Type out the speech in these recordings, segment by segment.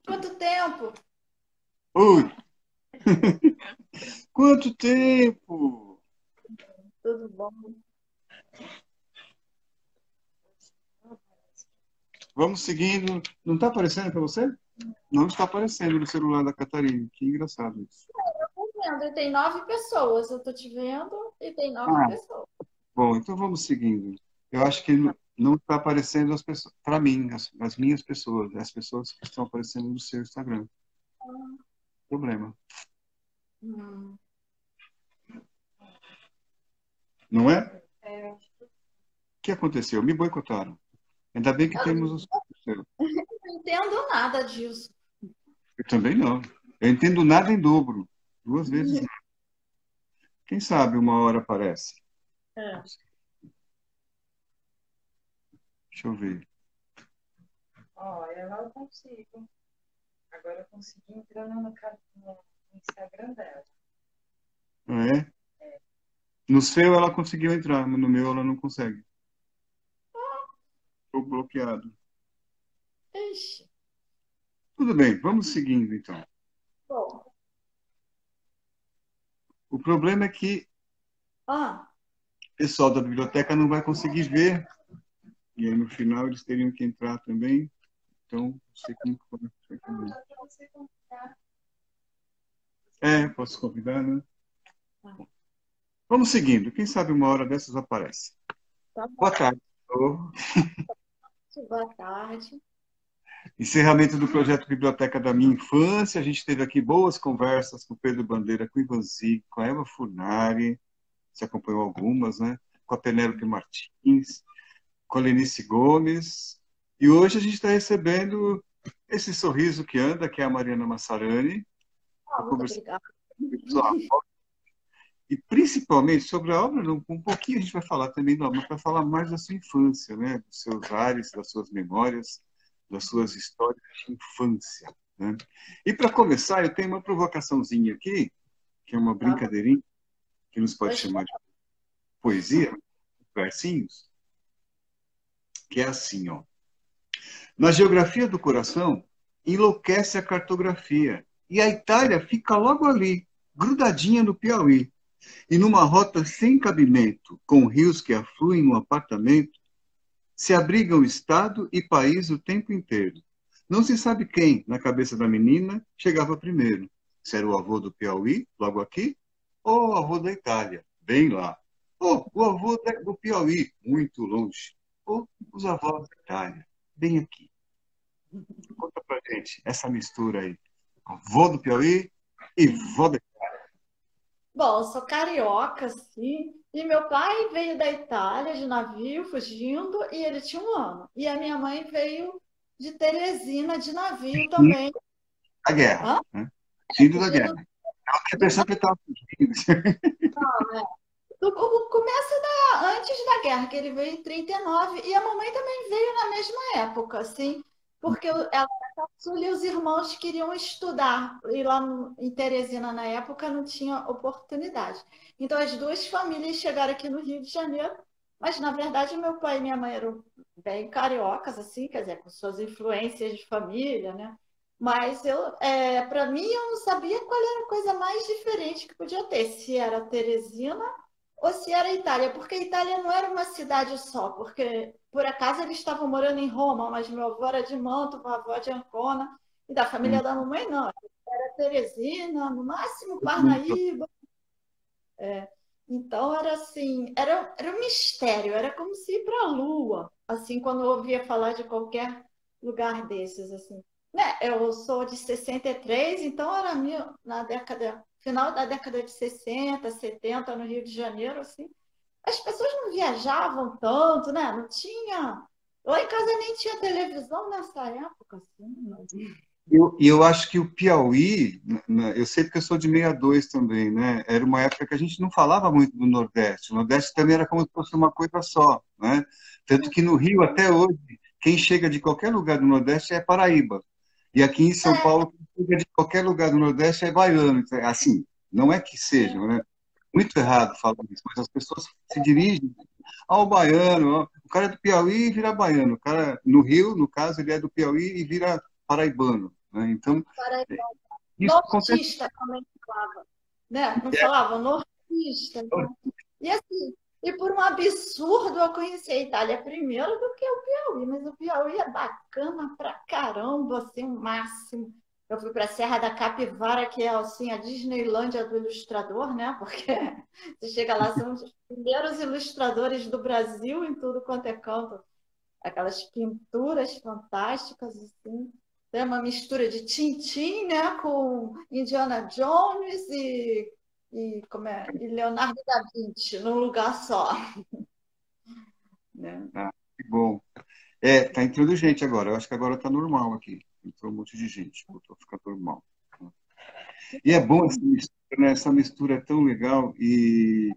Quanto tempo? Ui, quanto tempo! Tudo bom? Vamos seguindo. Não está aparecendo para você? Não está aparecendo no celular da Catarina. Que engraçado isso. Tô vendo, e tem 9 pessoas. Eu tô te vendo e tem nove Ah, pessoas. bom, então vamos seguindo. Eu acho que não está aparecendo as pessoas, para mim, as minhas pessoas, as pessoas que estão aparecendo no seu Instagram. Problema. Hum. Não é? O que aconteceu? Me boicotaram. Ainda bem que Eu temos os seu. não entendo nada disso. Eu também não. Eu entendo nada em dobro. Duas vezes nada. Quem sabe uma hora aparece. É. Deixa eu ver. Ó, eu não consigo. Agora eu consegui entrar no Instagram dela. Ah, é? No seu ela conseguiu entrar, mas no meu ela não consegue. Estou bloqueado. Ixi. Tudo bem, vamos seguindo então. Bom. O problema é que Ah, o pessoal da biblioteca não vai conseguir ver. E aí no final eles teriam que entrar também. Então, não sei como que vai fazer. Dá pra você comprar. É, posso convidar, né? tá. Vamos seguindo. Quem sabe uma hora dessas aparece. Tá Boa bom. tarde. Boa tarde. Encerramento do projeto Biblioteca da Minha Infância. A gente teve aqui boas conversas com o Pedro Bandeira, com o Ivan Zico, com a Eva Furnari, você acompanhou algumas, né? Com a Penélope Martins, com a Lenice Gomes. E hoje a gente está recebendo esse sorriso que anda, que é a Mariana Massarani, Ah, para muito conversar obrigada. sobre sua obra. E principalmente sobre a obra, um pouquinho a gente vai falar também da obra, vai falar mais da sua infância, né? Dos seus ares, das suas memórias, das suas histórias de infância. Né? E para começar, eu tenho uma provocaçãozinha aqui, que é uma Tá bom. brincadeirinha, que nos pode Pois chamar de poesia, versinhos, que é assim, ó. Na geografia do coração, enlouquece a cartografia, e a Itália fica logo ali, grudadinha no Piauí. E numa rota sem cabimento, com rios que afluem no apartamento, se abrigam estado e país o tempo inteiro. Não se sabe quem, na cabeça da menina, chegava primeiro. Se era o avô do Piauí, logo aqui, ou o avô da Itália, bem lá. Ou o avô do Piauí, muito longe. Ou os avós da Itália, bem aqui. Conta pra gente essa mistura aí. Avô do Piauí e vó da bom, eu sou carioca, sim. E meu pai veio da Itália de navio, fugindo, e ele tinha 1 ano. E a minha mãe veio de Teresina de navio Itália também. da guerra. Hã? Né? Fugindo da Fugindo guerra. A impressão que ele estava fugindo. Começa antes da guerra, que ele veio em 39, e a mamãe também veio na mesma época, assim, porque ela era caçula e os irmãos queriam estudar, e lá em Teresina, na época, não tinha oportunidade. Então, as duas famílias chegaram aqui no Rio de Janeiro, mas, na verdade, meu pai e minha mãe eram bem cariocas, assim, quer dizer, com suas influências de família, né? Mas para mim, eu não sabia qual era a coisa mais diferente que podia ter, se era Teresina ou se era Itália, porque a Itália não era uma cidade só, porque por acaso eles estavam morando em Roma, mas meu avô era de Mantova, a avó de Ancona, e da família da mamãe não, era Teresina, no máximo Parnaíba. Então era assim, era um mistério, era como se ir para a Lua, assim, quando eu ouvia falar de qualquer lugar desses, assim. Né? Eu sou de 63, então era na década, final da década de 60, 70, no Rio de Janeiro, assim. As pessoas não viajavam tanto, né? Não tinha. Lá em casa nem tinha televisão nessa época, assim. Não. Eu acho que o Piauí, eu sei porque eu sou de 62 também, né? Era uma época que a gente não falava muito do Nordeste. O Nordeste também era como se fosse uma coisa só, né? Tanto que no Rio, até hoje, quem chega de qualquer lugar do Nordeste é Paraíba. E aqui em São É, Paulo, quem chega de qualquer lugar do Nordeste é baiano. Então, assim, não é que sejam, né? Muito errado falar isso, mas as pessoas se dirigem ao baiano, O cara é do Piauí e vira baiano. O cara, no Rio, no caso, ele é do Piauí e vira paraibano, né? Então, Para isso acontece. nortista também falava, né? Não falava nortista. Então. E assim, e por um absurdo eu conheci a Itália primeiro do que o Piauí, mas o Piauí é bacana pra caramba, assim, o máximo. Eu fui para a Serra da Capivara, que é assim, a Disneylândia do ilustrador, né? Porque você chega lá, são os primeiros ilustradores do Brasil em tudo quanto é canto. Aquelas pinturas fantásticas, assim. É uma mistura de Tintin, né, com Indiana Jones como e Leonardo da Vinci num lugar só, né? Ah, que bom. É, tá entrando gente agora. Eu acho que agora tá normal aqui. Entrou um monte de gente. Voltou a ficar normal. E é bom essa mistura, né? Essa mistura é tão legal. E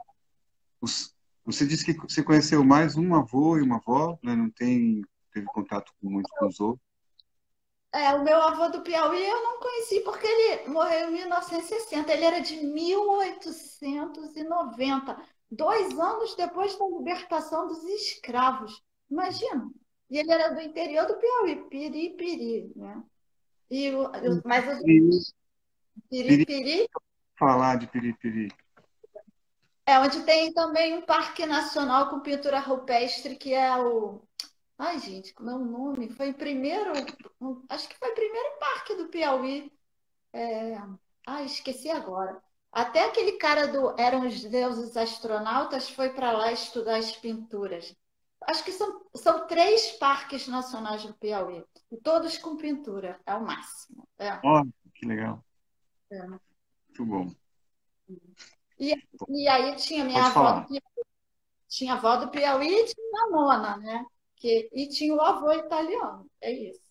os- você disse que você conheceu mais um avô e uma avó, né? Não teve contato com muitos com os outros. O meu avô do Piauí eu não conheci porque ele morreu em 1960. Ele era de 1890, 2 anos depois da libertação dos escravos. Imagina. E ele era do interior do Piauí, Piripiri, né? Mas o E Piripiri falar de piripiri. é onde tem também um parque nacional com pintura rupestre, que é o. Ai, gente, como é o nome? Foi o primeiro. Acho que foi o primeiro parque do Piauí. Ai, esqueci agora. Até aquele cara do Eram os Deuses Astronautas foi para lá estudar as pinturas. Acho que são 3 parques nacionais do Piauí, e todos com pintura. É o máximo. Olha, que legal. É. Muito bom. E, e aí tinha minha Pode avó do falar. Piauí. Tinha a avó do Piauí e tinha a nona, né? E tinha o avô italiano. É isso.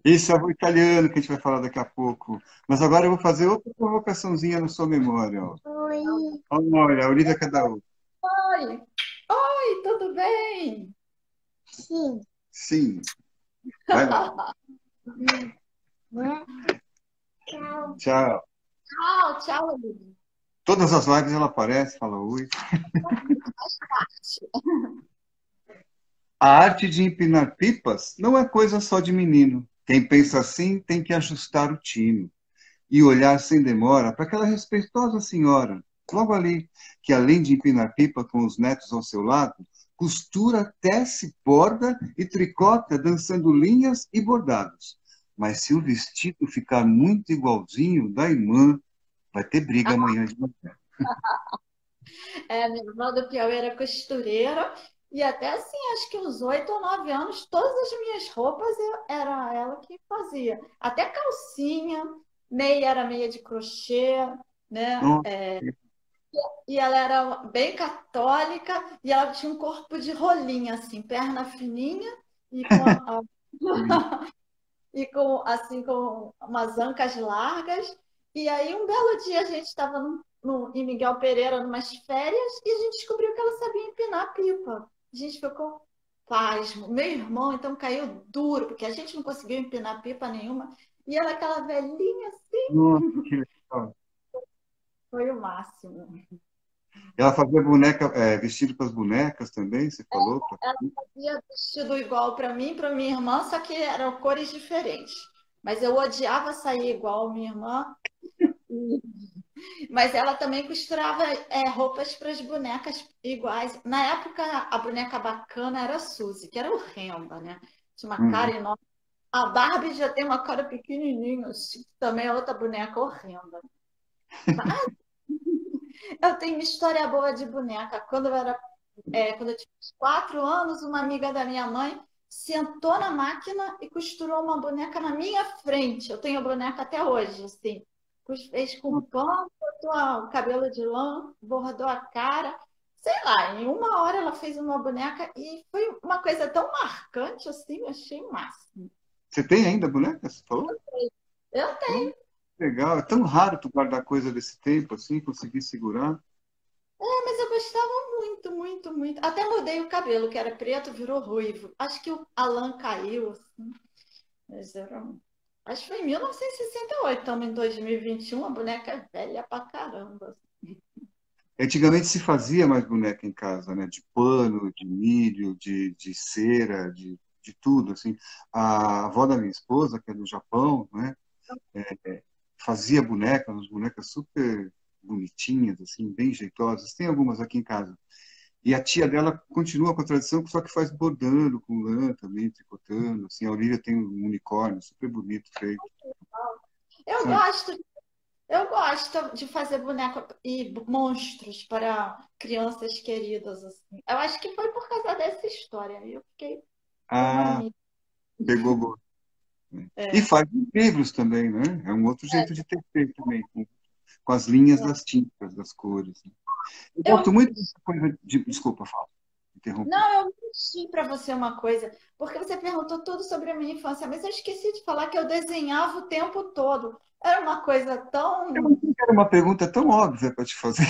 Esse é o italiano que a gente vai falar daqui a pouco. Mas agora eu vou fazer outra provocaçãozinha na sua memória. Ó. Oi. Olha, a Olivia Cadaú. Oi! Oi, tudo bem? Sim. Sim, vai lá. Né? Tchau. Tchau. Tchau, tchau, Olivia. Todas as lives ela aparece, fala oi. A arte de empinar pipas não é coisa só de menino. Quem pensa assim tem que ajustar o tino e olhar sem demora para aquela respeitosa senhora, logo ali, que além de empinar pipa com os netos ao seu lado, costura, tece, borda e tricota, dançando linhas e bordados. Mas se o vestido ficar muito igualzinho da irmã, vai ter briga amanhã de manhã. Minha irmã do Piauí era costureira e até assim, acho que uns 8 ou 9 anos, todas as minhas roupas era ela que fazia. Até calcinha, meia era meia de crochê, né? Nossa, E ela era bem católica e ela tinha um corpo de rolinha, assim, perna fininha e e assim, com umas ancas largas. E aí, um belo dia, a gente estava em Miguel Pereira, numas férias, e a gente descobriu que ela sabia empinar pipa. A gente ficou pasmo. Meu irmão, então, caiu duro, porque a gente não conseguiu empinar pipa nenhuma. E ela, aquela velhinha, assim, nossa, que legal. foi o máximo. Ela fazia boneca, vestido para as bonecas também, você falou? Ela fazia vestido igual para minha irmã, só que eram cores diferentes. Mas eu odiava sair igual a minha irmã. Mas ela também costurava roupas para as bonecas iguais. Na época, a boneca bacana era a Suzy, que era horrenda, né? Tinha uma cara Uhum. enorme. A Barbie já tem uma cara pequenininha, assim, também é outra boneca horrenda. Eu tenho uma história boa de boneca. Quando eu tinha uns 4 anos, uma amiga da minha mãe sentou na máquina e costurou uma boneca na minha frente. Eu tenho a boneca até hoje, assim. Fez com pano, botou o cabelo de lã, bordou a cara. Sei lá, em uma hora ela fez uma boneca e foi uma coisa tão marcante assim, eu achei o máximo. Você tem ainda boneca, você falou? Eu Oh, legal, é tão raro tu guardar coisa desse tempo assim, conseguir segurar. Mas eu gostava muito, muito, muito. Até mudei o cabelo, que era preto, virou ruivo. Acho que o Alan caiu, assim. Mas acho que foi em 1968, estamos em 2021, a boneca é velha pra caramba. Antigamente se fazia mais boneca em casa, né? De pano, de milho, de cera, de tudo, assim. A avó da minha esposa, que é do Japão, né? Fazia bonecas, umas bonecas super bonitinhas, assim, bem jeitosas. Tem algumas aqui em casa. E a tia dela continua com a tradição, só que faz bordando com lã também, tricotando, assim. A Olivia tem um unicórnio super bonito feito, Eu sabe? gosto, eu gosto de fazer boneco e monstros para crianças queridas, assim. Eu acho que foi por causa dessa história. Eu fiquei com Ah, mania. pegou gosto, né? E É, faz livros também, né? É um outro jeito de tecer também, com as linhas das tintas, das cores, né? Eu gosto eu, muito dessa coisa de... Desculpa, fala, interrompi. não, eu menti para você uma coisa, porque você perguntou tudo sobre a minha infância, mas eu esqueci de falar que eu desenhava o tempo todo. Era uma coisa Eu tão. não sei, era uma pergunta tão óbvia para te fazer.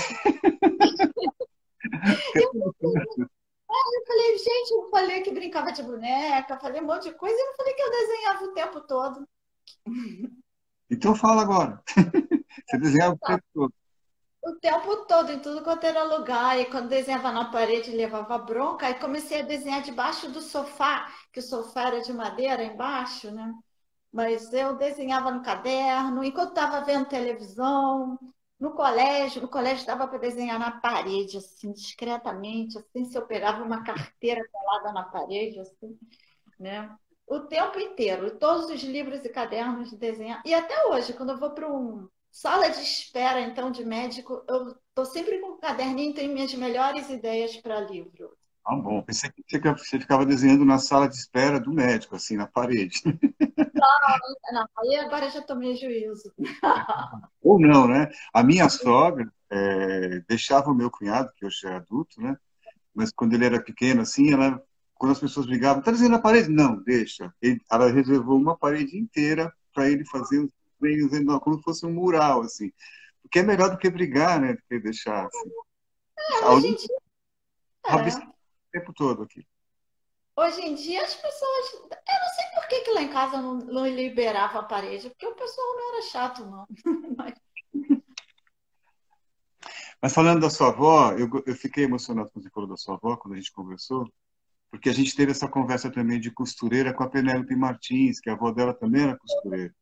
Eu falei, gente, eu falei que brincava de boneca, falei um monte de coisa, e eu falei que eu desenhava o tempo todo. Então fala agora. Você desenhava o tempo todo. O tempo todo, em tudo quanto era lugar. E quando desenhava na parede, levava bronca. Aí comecei a desenhar debaixo do sofá, que o sofá era de madeira embaixo, né? Mas eu desenhava no caderno, enquanto estava vendo televisão, no colégio dava para desenhar na parede, assim, discretamente, assim, se eu pegava uma carteira colada na parede, assim, né? O tempo inteiro, todos os livros e cadernos de desenho. E até hoje, quando eu vou para um sala de espera, então, de médico, eu estou sempre com um caderninho, tenho minhas melhores ideias para livro. Ah, bom. Pensei que você ficava desenhando na sala de espera do médico, assim, na parede. Não, aí agora eu já tomei juízo. Ou não, né? A minha sogra deixava o meu cunhado, que hoje é adulto, né? Mas quando ele era pequeno, assim, quando as pessoas brigavam, tá desenhando na parede? Não, deixa. Ela reservou uma parede inteira para ele fazer os desenhos, como se fosse um mural, assim. Porque é melhor do que brigar, né? Do que deixar, assim. A Hoje Olivia em dia, rabisca é. o tempo todo aqui. Hoje em dia as pessoas. Eu não sei por que que lá em casa não liberava a parede, porque o pessoal não era chato, não. Mas, Mas falando da sua avó, eu fiquei emocionado quando você falou da sua avó, quando a gente conversou, porque a gente teve essa conversa também de costureira com a Penélope Martins, que a avó dela também era costureira.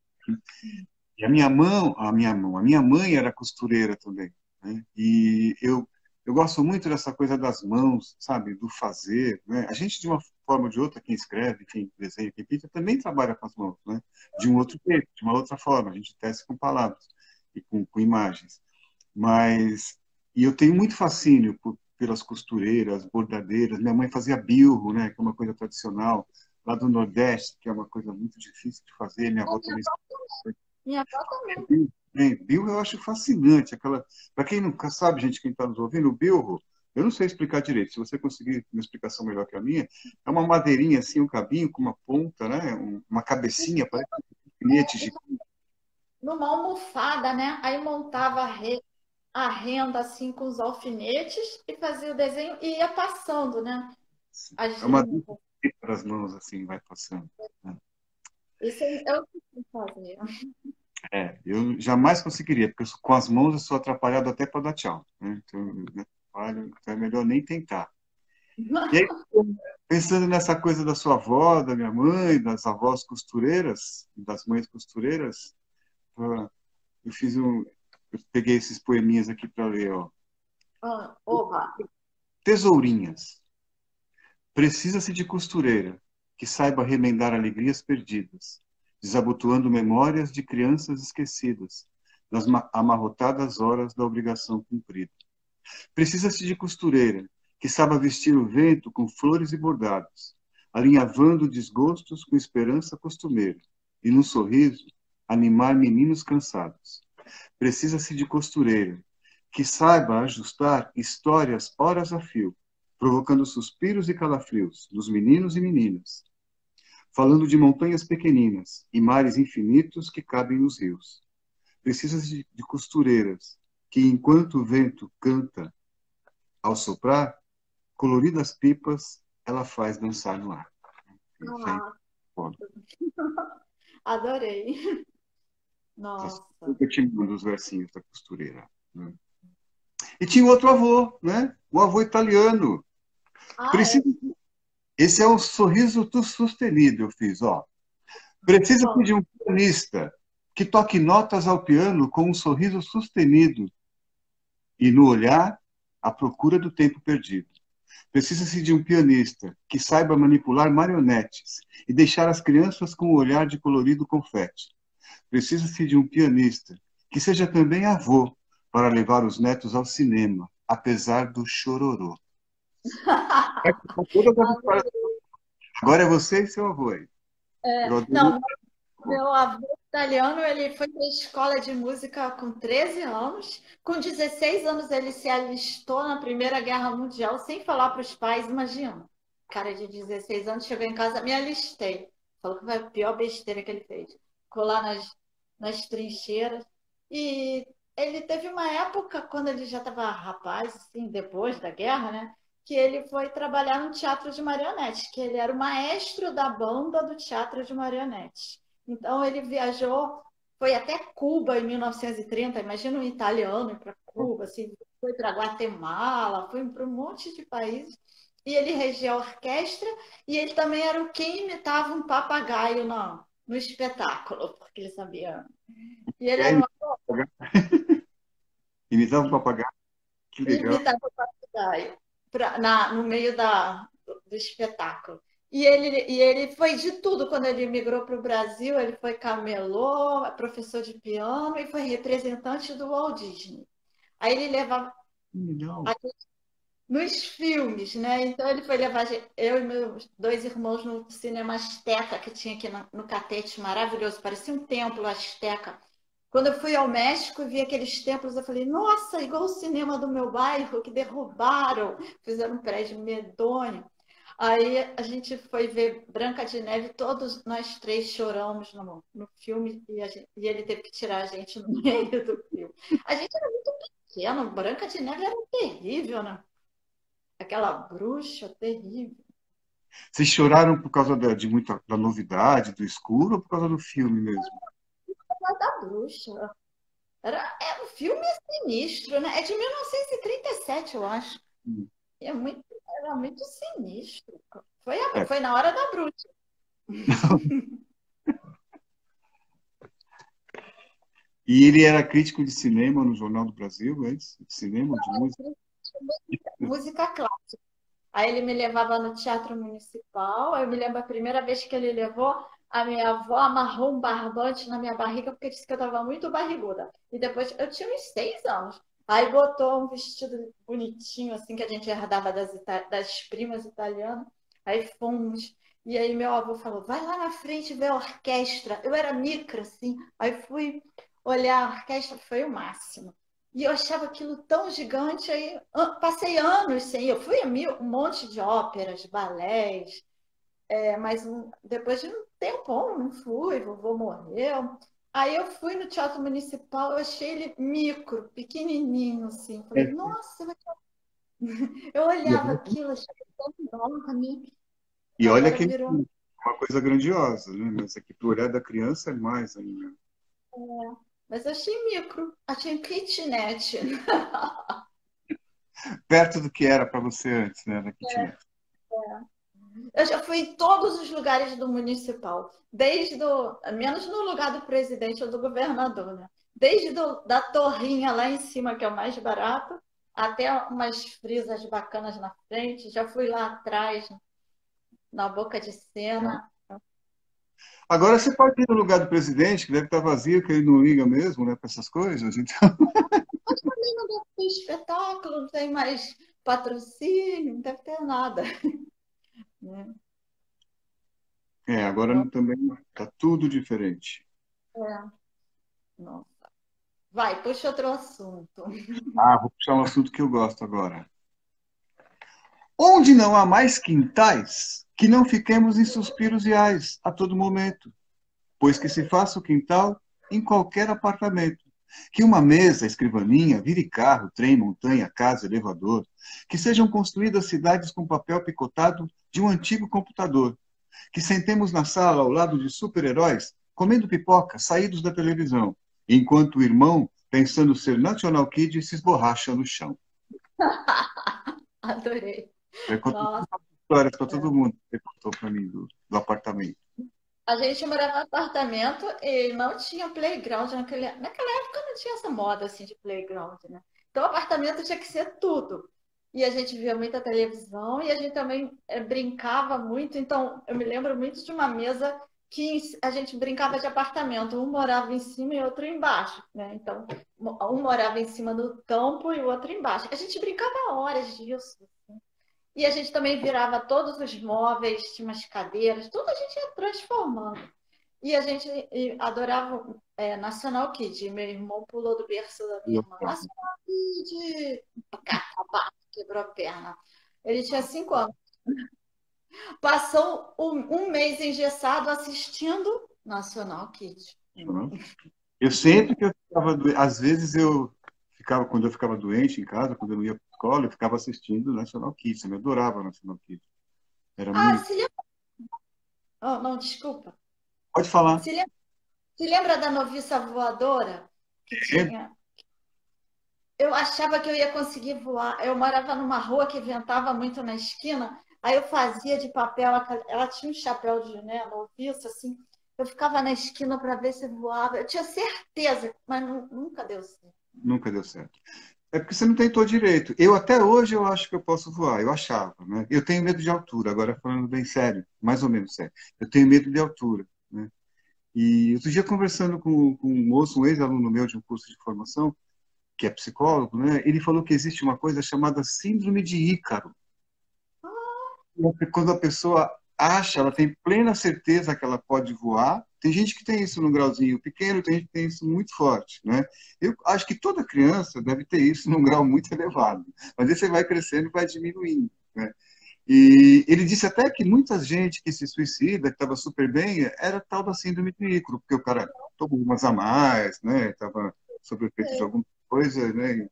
E a minha mãe era costureira também, né? E eu gosto muito dessa coisa das mãos, sabe, do fazer, né? A gente, de uma forma ou de outra, quem escreve, quem desenha, quem pinta, também trabalha com as mãos, né? De um outro jeito, de uma outra forma, a gente tece com palavras e com imagens. Mas, e eu tenho muito fascínio pelas costureiras, bordadeiras. Minha mãe fazia bilro, né, que é uma coisa tradicional, lá do Nordeste, que é uma coisa muito difícil de fazer. Minha avó também. minha avó também. Bilro eu acho fascinante. Para quem nunca sabe, gente, quem está nos ouvindo, o bilro, eu não sei explicar direito. Se você conseguir uma explicação melhor que a minha, é uma madeirinha assim, um cabinho com uma ponta, né, uma cabecinha, parece um alfinete de... Numa almofada, né? Aí montava a renda assim com os alfinetes e fazia o desenho e ia passando, né? As É uma linhas. delícia para as mãos assim, vai passando, né? Isso eu sei fazer. Eu jamais conseguiria, porque com as mãos eu sou atrapalhado até para dar tchau, né? Então, eu atrapalho, então é melhor nem tentar. E aí, pensando nessa coisa da sua avó, da minha mãe, das avós costureiras, das mães costureiras, ah, eu eu peguei esses poeminhas aqui para ler, ó. Oba! Tesourinhas. Precisa-se de costureira que saiba remendar alegrias perdidas, desabotoando memórias de crianças esquecidas, nas amarrotadas horas da obrigação cumprida. Precisa-se de costureira que saiba vestir o vento com flores e bordados, alinhavando desgostos com esperança costumeira, e num sorriso animar meninos cansados. Precisa-se de costureira que saiba ajustar histórias horas a fio, provocando suspiros e calafrios nos meninos e meninas, falando de montanhas pequeninas e mares infinitos que cabem nos rios. Precisa de costureiras que, enquanto o vento canta ao soprar, coloridas pipas ela faz dançar no ar. Isso aí, Ah, foda. adorei. Nossa. Eu te mando os versinhos da costureira, né? E tinha outro avô, né? O avô italiano. Ah, é? Precisa... Esse é o sorriso sustenido, eu fiz, ó. Precisa-se Bom. de um pianista que toque notas ao piano com um sorriso sustenido e, no olhar, à procura do tempo perdido. Precisa-se de um pianista que saiba manipular marionetes e deixar as crianças com o olhar de colorido confete. Precisa-se de um pianista que seja também avô para levar os netos ao cinema, apesar do chororô. Todas as histórias. Agora é você e seu avô aí. Eu adorei. Não, meu avô italiano, ele foi para a escola de música com 13 anos. Com 16 anos, ele se alistou na Primeira Guerra Mundial, sem falar para os pais, imagina. Cara de 16 anos chegou em casa, me alistei. Falou que foi a pior besteira que ele fez. Ficou lá nas trincheiras. E ele teve uma época, quando ele já estava rapaz, assim, depois da guerra, né? Que ele foi trabalhar no teatro de marionetes, que ele era o maestro da banda do teatro de marionetes. Então, ele viajou, foi até Cuba em 1930, imagina um italiano ir para Cuba, assim, foi para Guatemala, foi para um monte de países, e ele regia a orquestra, e ele também era o quem imitava um papagaio no espetáculo, porque ele sabia. E ele É, era imitava um papagaio. Que legal. imitava o papagaio no meio do espetáculo. E ele foi de tudo quando ele migrou para o Brasil. Ele foi camelô, professor de piano e foi representante do Walt Disney. Aí ele levava Legal. nos filmes, né? Então ele foi levar eu e meus dois irmãos no cinema Azteca, que tinha aqui no Catete, maravilhoso, parecia um templo Azteca. Quando eu fui ao México e vi aqueles templos, eu falei, nossa, igual o cinema do meu bairro, que derrubaram, fizeram um prédio medonho. Aí a gente foi ver Branca de Neve, todos nós três choramos no filme e ele teve que tirar a gente no meio do filme. A gente era muito pequeno, Branca de Neve era terrível, né? Aquela bruxa terrível. Vocês choraram por causa da novidade, do escuro, ou por causa do filme mesmo? Da bruxa. O filme é sinistro, né? É de 1937, eu acho. Era muito sinistro. Foi na hora da bruxa. E ele era crítico de cinema no Jornal do Brasil, antes? De cinema, de música? Música clássica. Aí ele me levava no Teatro Municipal. Eu me lembro a primeira vez que ele levou, a minha avó amarrou um barbante na minha barriga porque disse que eu estava muito barriguda. E depois, eu tinha uns 6 anos. Aí botou um vestido bonitinho, assim, que a gente herdava das primas italianas. Aí fomos. E aí meu avô falou, vai lá na frente ver a orquestra. Eu era micra, assim. Aí fui olhar a orquestra, foi o máximo. E eu achava aquilo tão gigante, aí passei anos sem ir. Eu fui a um monte de óperas, balés, mas depois de um tempão não fui, vovô morreu. Aí eu fui no Teatro Municipal, eu achei ele micro, pequenininho, assim. Falei, nossa, eu olhava aquilo, achei tão enorme. E olha Agora que virou. é uma coisa grandiosa, né? Mas aqui, pro olhar da criança, é mais ainda. Mas eu achei micro, achei um kitnet. Perto do que era para você antes, né? Da kitnet. Eu já fui em todos os lugares do municipal, menos no lugar do presidente ou do governador, né? Desde da torrinha lá em cima, que é o mais barato, até umas frisas bacanas na frente. Já fui lá atrás, na boca de cena. Agora você pode ir no lugar do presidente, que deve estar vazio, que ele não liga mesmo, né, para essas coisas. Então... Mas também não deve ter espetáculo, não tem mais patrocínio, não deve ter nada. Né? Agora também está tudo diferente. Nossa. Vai, puxa outro assunto. Vou puxar um assunto que eu gosto agora. Onde não há mais quintais, que não fiquemos em suspiros reais a todo momento, pois que se faça o quintal em qualquer apartamento. Que uma mesa, escrivaninha, vire carro, trem, montanha, casa, elevador. Que sejam construídas cidades com papel picotado de um antigo computador. Que sentemos na sala ao lado de super-heróis, comendo pipoca, saídos da televisão, enquanto o irmão, pensando ser National Kid, se esborracha no chão. Adorei. Eu conto Nossa. histórias para todo mundo que você contou para mim do apartamento. A gente morava em apartamento e não tinha playground naquela época não tinha essa moda assim de playground, né? Então o apartamento tinha que ser tudo. E a gente via muita televisão e a gente também brincava muito. Então eu me lembro muito de uma mesa que a gente brincava de apartamento. Um morava em cima e outro embaixo, né? Então um morava em cima do campo e o outro embaixo. A gente brincava horas disso. E a gente também virava todos os móveis, tinha umas cadeiras, tudo a gente ia transformando. E a gente adorava National Kid. Meu irmão pulou do berço da minha irmã. National Kid! Pá, quebrou a perna. Ele tinha 5 anos. Passou um mês engessado assistindo National Kid. Eu sempre que eu ficava doente, às vezes eu ficava, quando eu ficava doente em casa, quando eu não ia para a escola, eu ficava assistindo National Kids. Eu adorava National Kids. Era Ah, muito. se lembra? Oh, não, desculpa. Pode falar. Se lembra da noviça voadora que É, tinha? Eu achava que eu ia conseguir voar. Eu morava numa rua que ventava muito na esquina, aí eu fazia de papel, ela tinha um chapéu de, né, noviça, assim. Eu ficava na esquina para ver se voava. Eu tinha certeza, mas nunca deu certo. nunca deu certo. É porque você não tentou direito. Eu até hoje eu acho que eu posso voar. Eu achava, né? Eu tenho medo de altura. Agora falando bem sério, mais ou menos sério. Eu tenho medo de altura, né? E outro dia conversando com um moço, um ex-aluno meu de um curso de formação, que é psicólogo, né? Ele falou que existe uma coisa chamada síndrome de Ícaro. Quando a pessoa acha, ela tem plena certeza que ela pode voar. Tem gente que tem isso num grauzinho pequeno, tem gente que tem isso muito forte, né? Eu acho que toda criança deve ter isso num grau muito elevado, mas aí você vai crescendo e vai diminuindo, né? E ele disse até que muita gente que se suicida, que estava super bem, era tal da síndrome de Ícaro, porque o cara tomou umas a mais, né? Estava sob o efeito de alguma coisa, né?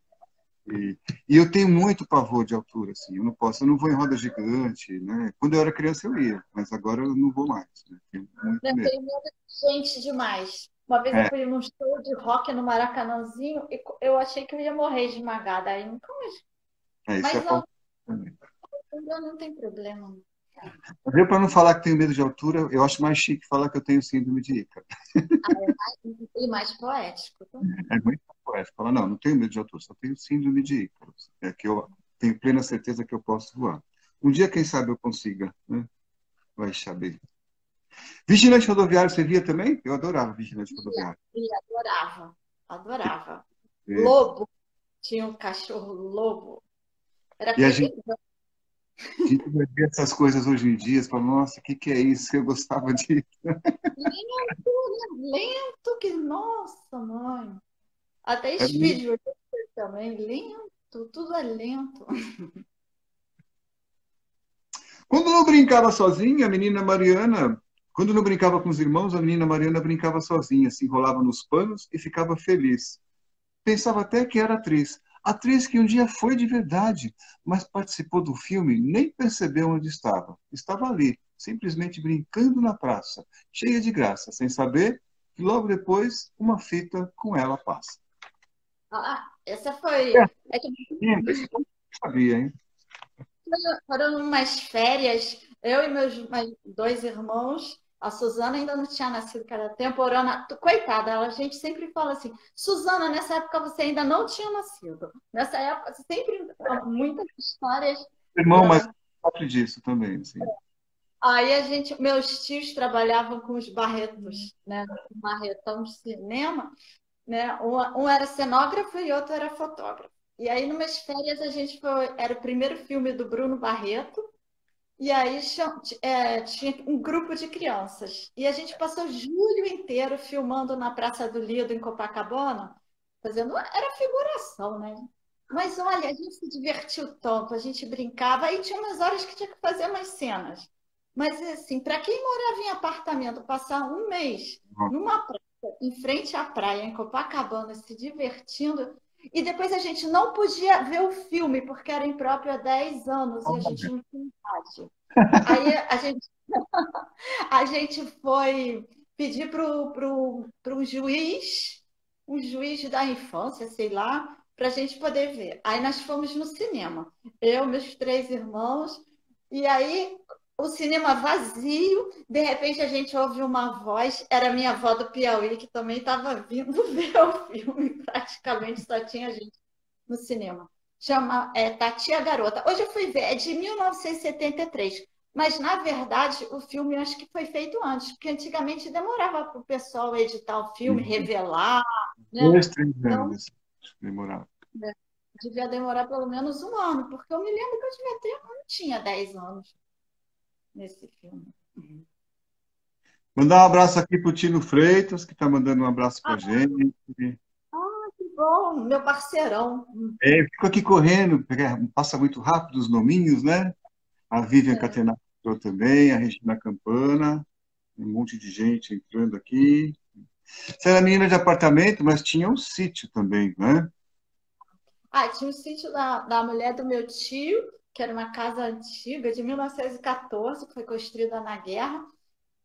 E eu tenho muito pavor de altura, assim. Eu não vou em roda gigante, né? Quando eu era criança eu ia, mas agora eu não vou mais, né? Tenho muito Eu medo. tenho medo de gente demais. Uma vez eu É, fui num show de rock no Maracanãzinho e eu achei que eu ia morrer esmagada. Aí nunca mais. isso é Mas pavor não, também. não tem problema. Deu para não falar que tenho medo de altura, eu acho mais chique falar que eu tenho síndrome de Ícaro. E mais poético também. É muito poético. Falar, não, não tenho medo de altura, só tenho síndrome de Ícaro. É que eu tenho plena certeza que eu posso voar. Um dia, quem sabe, eu consiga, né? Vai saber. Vigilante rodoviário, você via também? Eu adorava vigilante rodoviário. E adorava, adorava. É, Lobo, tinha um cachorro lobo. Era e perigoso. a gente vai ver essas coisas hoje em dia, você fala, nossa, o que, que é isso? Eu gostava disso. Lento, né? Lento que. Nossa, mãe. Até É muito- Speed também, lento, tudo é lento. Quando não brincava sozinha, a menina Mariana, quando não brincava com os irmãos, a menina Mariana brincava sozinha, se enrolava nos panos e ficava feliz. Pensava até que era atriz. Atriz que um dia foi de verdade, mas participou do filme, nem percebeu onde estava. Estava ali, simplesmente brincando na praça, cheia de graça, sem saber que logo depois uma fita com ela passa. Ah, essa foi. É que Isso eu não sabia, hein? foram umas férias, eu e meus mais 2 irmãos. A Suzana ainda não tinha nascido, que era temporana. Coitada, a gente sempre fala assim: Suzana, nessa época você ainda não tinha nascido. Nessa época, sempre muitas histórias. Irmão, mas sofre disso também, assim. Aí meus tios trabalhavam com os Barretos, né? No Barretão de cinema, né? Um era cenógrafo e outro era fotógrafo. E aí, numas férias, a gente foi. Era o primeiro filme do Bruno Barreto. E aí tinha um grupo de crianças. E a gente passou julho inteiro filmando na Praça do Lido, em Copacabana, fazendo. Era figuração, né? Mas olha, a gente se divertiu tanto, a gente brincava, aí tinha umas horas que tinha que fazer umas cenas. Mas assim, para quem morava em apartamento, passar um mês numa praça, em frente à praia, em Copacabana, se divertindo, e depois a gente não podia ver o filme, porque era impróprio há 10 anos e a gente não tinha idade. Aí a gente foi pedir para um juiz da infância, sei lá, para a gente poder ver. Aí nós fomos no cinema, eu, meus 3 irmãos, e aí o cinema vazio, de repente a gente ouve uma voz, era a minha avó do Piauí, que também estava vindo ver o filme, praticamente só tinha gente no cinema. Chama Tatia Garota. Hoje eu fui ver, é de 1973. Mas, na verdade, o filme eu acho que foi feito antes, porque antigamente demorava para o pessoal editar o filme, revelar, né? 2, 3 anos, Então, assim, acho que demorava. né, devia demorar pelo menos um ano, porque eu me lembro que eu não tinha 10 anos nesse filme. Mandar um abraço aqui pro Tino Freitas, que está mandando um abraço para Ah, a gente. que bom, meu parceirão. Eu fico aqui correndo, porque passa muito rápido os nominhos, né? A Vivian É. Catenaccio entrou também, a Regina Campana, um monte de gente entrando aqui. Você era menina de apartamento, mas tinha um sítio também, né? Tinha o sítio da mulher do meu tio, que era uma casa antiga, de 1914, que foi construída na guerra.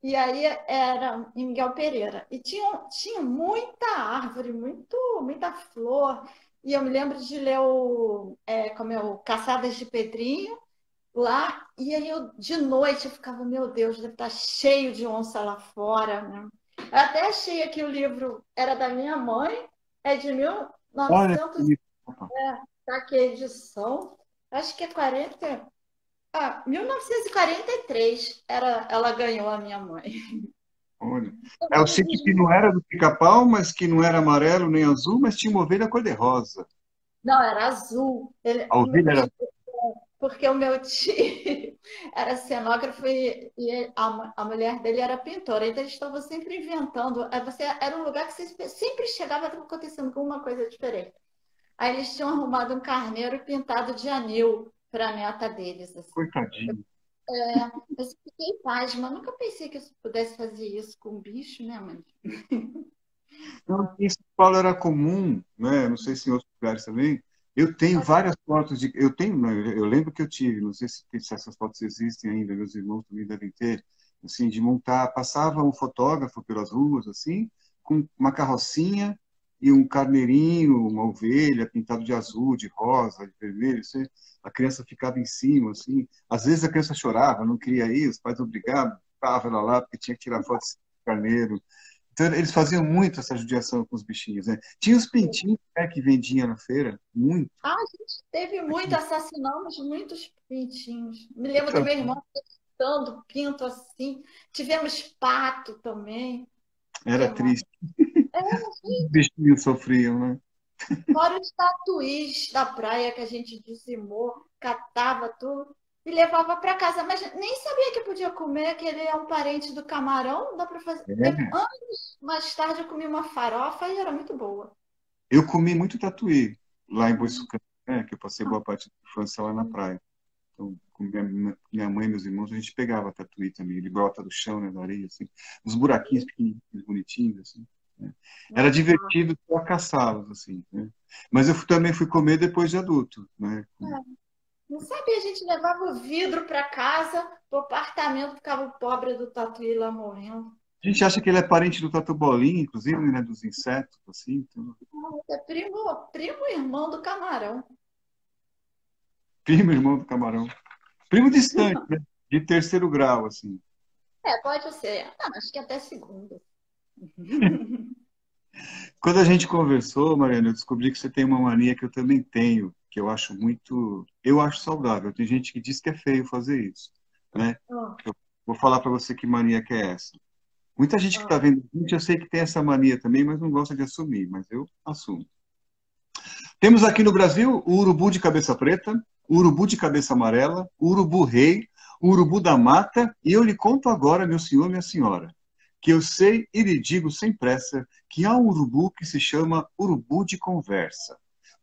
E aí era em Miguel Pereira. E tinha muita árvore, muita flor. E eu me lembro de ler como é o Caçadas de Pedrinho lá. E aí de noite eu ficava, meu Deus, deve estar cheio de onça lá fora, né? Eu até achei aqui o livro, era da minha mãe, é de Olha, 1900, que opa, tá aqui a edição, acho que é 1943 ela ganhou a minha mãe. olha. É o sítio que não era do Pica-Pau, mas que não era amarelo nem azul, mas tinha uma ovelha cor-de-rosa. Não, era azul. A ovelha era. Porque o meu tio era cenógrafo e a mulher dele era pintora. Então eles estavam sempre inventando. Era um lugar que você sempre chegava acontecendo alguma coisa diferente. Aí eles tinham arrumado um carneiro pintado de anil para a neta deles. Assim. Coitadinho. Eu fiquei pasma. Nunca pensei que eu pudesse fazer isso com um bicho, né, mãe? Então, em São Paulo era comum, né? Não sei se em outros lugares também. Eu tenho várias fotos de. Eu tenho, né, eu lembro que eu tive, não sei se essas fotos existem ainda, meus irmãos também devem ter, assim, de montar. Passava um fotógrafo pelas ruas, assim, com uma carrocinha e um carneirinho, uma ovelha pintado de azul, de rosa, de vermelho. Assim, a criança ficava em cima, assim. Às vezes a criança chorava, não queria ir, os pais obrigavam, estavam ela lá porque tinha que tirar foto desse carneiro. Então, eles faziam muito essa judiação com os bichinhos, né? Tinha os pintinhos, né, que vendiam na feira, muito. A gente teve muito, assassinamos muitos pintinhos. Me lembro do Então, meu irmão assustando pinto assim. Tivemos pato também. Que era mais? triste. Os bichinhos sofriam, né? Fora os tatuís da praia que a gente dizimou, catava tudo e levava para casa. Mas nem sabia que podia comer, que ele é um parente do camarão. Dá para fazer. É. Anos mais tarde eu comi uma farofa e era muito boa. Eu comi muito tatuí lá em Boiçucanga, né? Que eu passei boa parte da infância lá na praia. Então, com minha mãe e meus irmãos, a gente pegava tatuí também. Ele brota do chão, né, da areia, assim. Uns buraquinhos pequenininhos, bonitinhos, assim. Né? Era Nossa, divertido só caçá-los, assim, né? Mas eu também fui comer depois de adulto, né? não sabia, a gente levava o vidro para casa, do apartamento, ficava o pobre do tatuí lá morrendo. A gente acha que ele é parente do tatu bolinha, inclusive, né, dos insetos, assim. Então, É primo irmão do camarão. primo irmão do camarão. Primo distante, né? De terceiro grau, assim. Pode ser. Acho que até segunda. Quando a gente conversou, Mariana, eu descobri que você tem uma mania que eu também tenho, que eu acho saudável. Tem gente que diz que é feio fazer isso, né? Ah, Eu vou falar para você que mania que é essa. Muita gente que está ah. vendo a gente, eu sei que tem essa mania também, mas não gosta de assumir, mas eu assumo. Temos aqui no Brasil o urubu de cabeça preta, o urubu de cabeça amarela, o urubu rei, o urubu da mata, e eu lhe conto agora, meu senhor, minha senhora, que eu sei e lhe digo sem pressa que há um urubu que se chama urubu de conversa,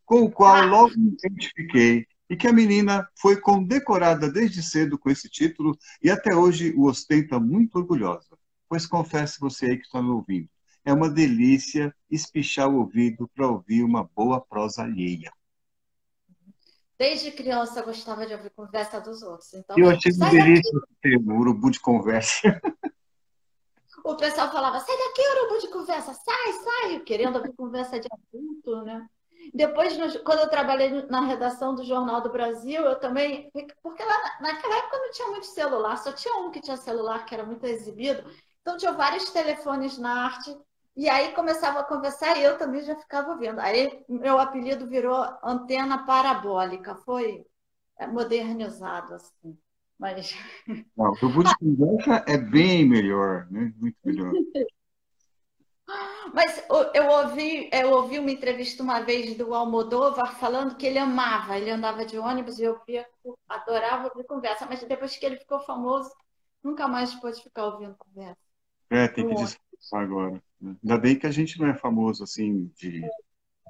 com o qual Ah, logo me identifiquei, e que a menina foi condecorada desde cedo com esse título e até hoje o ostenta muito orgulhosa. Pois confesse você aí que está me ouvindo, é uma delícia espichar o ouvido para ouvir uma boa prosa alheia. desde criança eu gostava de ouvir conversa dos outros. Então, Eu achei uma sai daqui. delícia esse termo, urubu de conversa. O pessoal falava, sai daqui, urubu de conversa, sai, sai, querendo ouvir conversa de adulto, né? Depois, quando eu trabalhei na redação do Jornal do Brasil, eu também. Porque lá, naquela época não tinha muito celular, só tinha um que tinha celular, que era muito exibido. Então, tinha vários telefones na arte. E aí começava a conversar e eu também já ficava ouvindo. Aí meu apelido virou antena parabólica, foi modernizado assim. Mas, Não, o tubo de conversa é bem melhor, né? Muito melhor. mas eu ouvi uma entrevista uma vez do Almodóvar falando que ele amava, ele andava de ônibus e eu via, adorava ouvir conversa, mas depois que ele ficou famoso, nunca mais pôde ficar ouvindo conversa. É, tem No que ônibus. disfarçar agora, né? Ainda bem que a gente não é famoso assim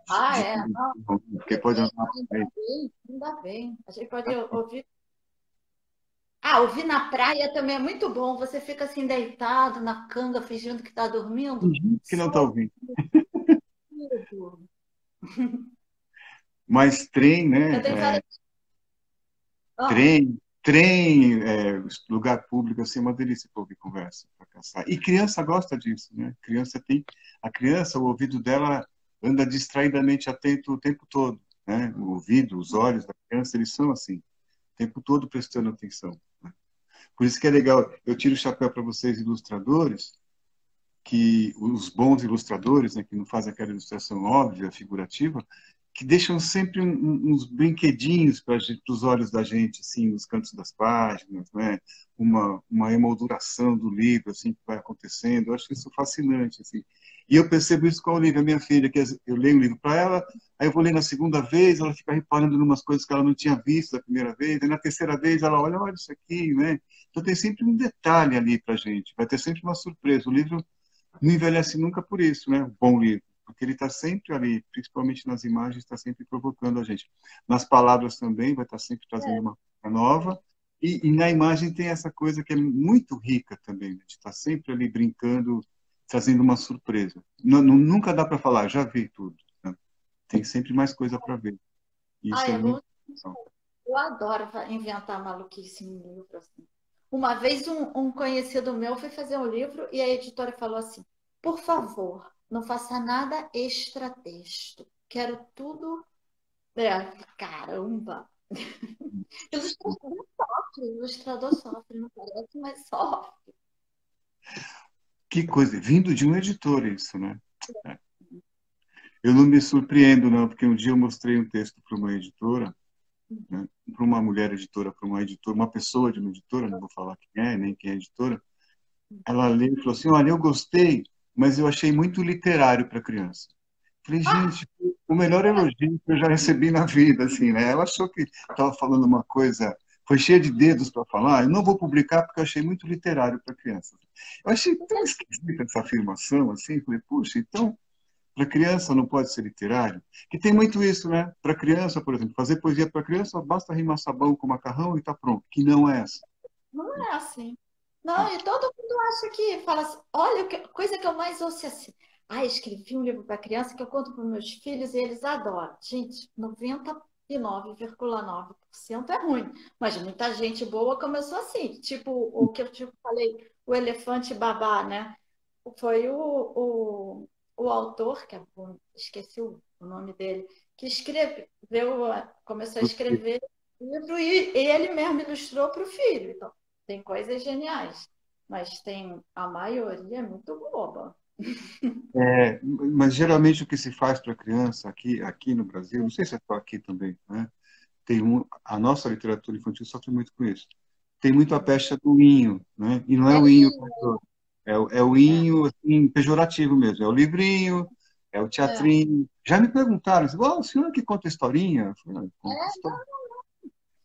Ah, de- é? Não, porque pode andar por ainda aí. bem, ainda bem. A gente pode ouvir. Ah, ouvir na praia também é muito bom. Você fica assim deitado na canga, fingindo que está dormindo. Fingindo que não está Só ouvindo. ouvido. Mas trem, Eu né? tenho várias. Ah, Trem, lugar público, assim, é uma delícia para ouvir conversa, para caçar. E criança gosta disso, né? A criança, o ouvido dela anda distraidamente atento o tempo todo, né? O ouvido, os olhos da criança, eles são assim, o tempo todo prestando atenção. Né? Por isso que é legal. Eu tiro o chapéu para vocês, ilustradores, que os bons ilustradores, né, que não fazem aquela ilustração óbvia, figurativa, que deixam sempre uns brinquedinhos para os olhos da gente, assim, nos cantos das páginas, né? Uma emolduração do livro, assim, que vai acontecendo. Eu acho isso fascinante, assim. E eu percebo isso com a Olivia, minha filha, que eu leio um livro para ela, aí eu vou ler na segunda vez, ela fica reparando em umas coisas que ela não tinha visto da primeira vez, aí na terceira vez ela olha isso aqui, né? Então tem sempre um detalhe ali para gente, vai ter sempre uma surpresa. O livro não envelhece nunca por isso, né? Um bom livro, porque ele está sempre ali, principalmente nas imagens, está sempre provocando a gente. Nas palavras também, vai estar sempre trazendo uma coisa nova. E na imagem tem essa coisa que é muito rica também, né? De estar sempre ali brincando, trazendo uma surpresa. Nunca dá para falar, já vi tudo. Né? Tem sempre mais coisa para ver. E ah, isso é é bom. muito legal. Eu adoro inventar maluquice em livro, assim. Uma vez um conhecido meu foi fazer um livro e a editora falou assim: por favor, não faça nada extra texto. Quero tudo. É, caramba! Ilustrador sofre, não parece, mas sofre. Que coisa, vindo de um editor isso, né? É. Eu não me surpreendo, não, porque um dia eu mostrei um texto para uma editora, né, para uma mulher editora, para uma editora, uma pessoa de uma editora, não vou falar quem é, nem quem é editora, ela leu e falou assim, olha, eu gostei, mas eu achei muito literário para criança. Falei, Ah, gente, o melhor elogio que eu já recebi na vida, assim, né? Ela achou que estava falando uma coisa, foi cheia de dedos para falar, eu não vou publicar porque eu achei muito literário para criança. Eu achei tão esquisita essa afirmação, assim, falei, puxa, então para criança não pode ser literário? Que tem muito isso, né? Para criança, por exemplo, fazer poesia para criança basta rimar sabão com macarrão e está pronto. Que não é essa. não é assim. É. Não, e todo mundo acha que fala assim, olha, coisa que eu mais ouço é assim. Ah, escrevi um livro para criança que eu conto para meus filhos e eles adoram. Gente, 99,9% é ruim. Mas muita gente boa começou assim. Tipo, o que eu te falei, o elefante babá, né? Foi o autor, que esqueci o nome dele, que começou a escrever o livro e ele mesmo ilustrou para o filho. Então, tem coisas geniais, mas tem a maioria é muito boba. Mas geralmente o que se faz para criança aqui no Brasil, não sei se é só aqui também, né? A nossa literatura infantil sofre muito com isso. Tem muito a pecha do inho, né? E não é É o inho, lindo. é o inho assim, pejorativo mesmo. É o livrinho, é o É, teatrinho. Já me perguntaram, assim, o senhor que conta historinha? Eu falei, "Ah, conta história. é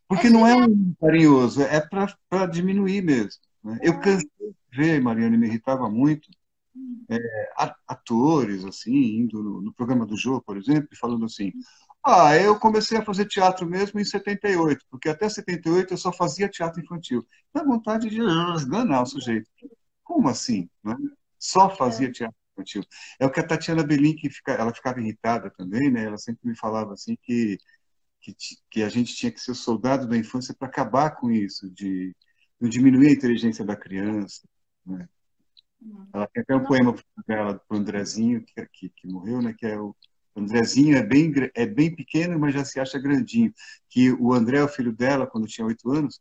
Porque não é genial. um carinhoso, é para diminuir mesmo. Né? Eu cansei de ver, Mariana, me irritava muito, atores, assim, indo no programa do Jô, por exemplo, e falando assim, eu comecei a fazer teatro mesmo em 78, porque até 78 eu só fazia teatro infantil. Dá vontade de esganar o sujeito. Como assim? Né? Só É. fazia teatro infantil. É o que a Tatiana Belin, ela ficava irritada também, né? Ela sempre me falava assim que a gente tinha que ser o soldado da infância para acabar com isso, de não diminuir a inteligência da criança. Né? Ela tem até um Não, poema dela, para o Andrezinho, que morreu, né? Que é O Andrezinho é bem pequeno, mas já se acha grandinho. Que o André, o filho dela, quando tinha 8 anos,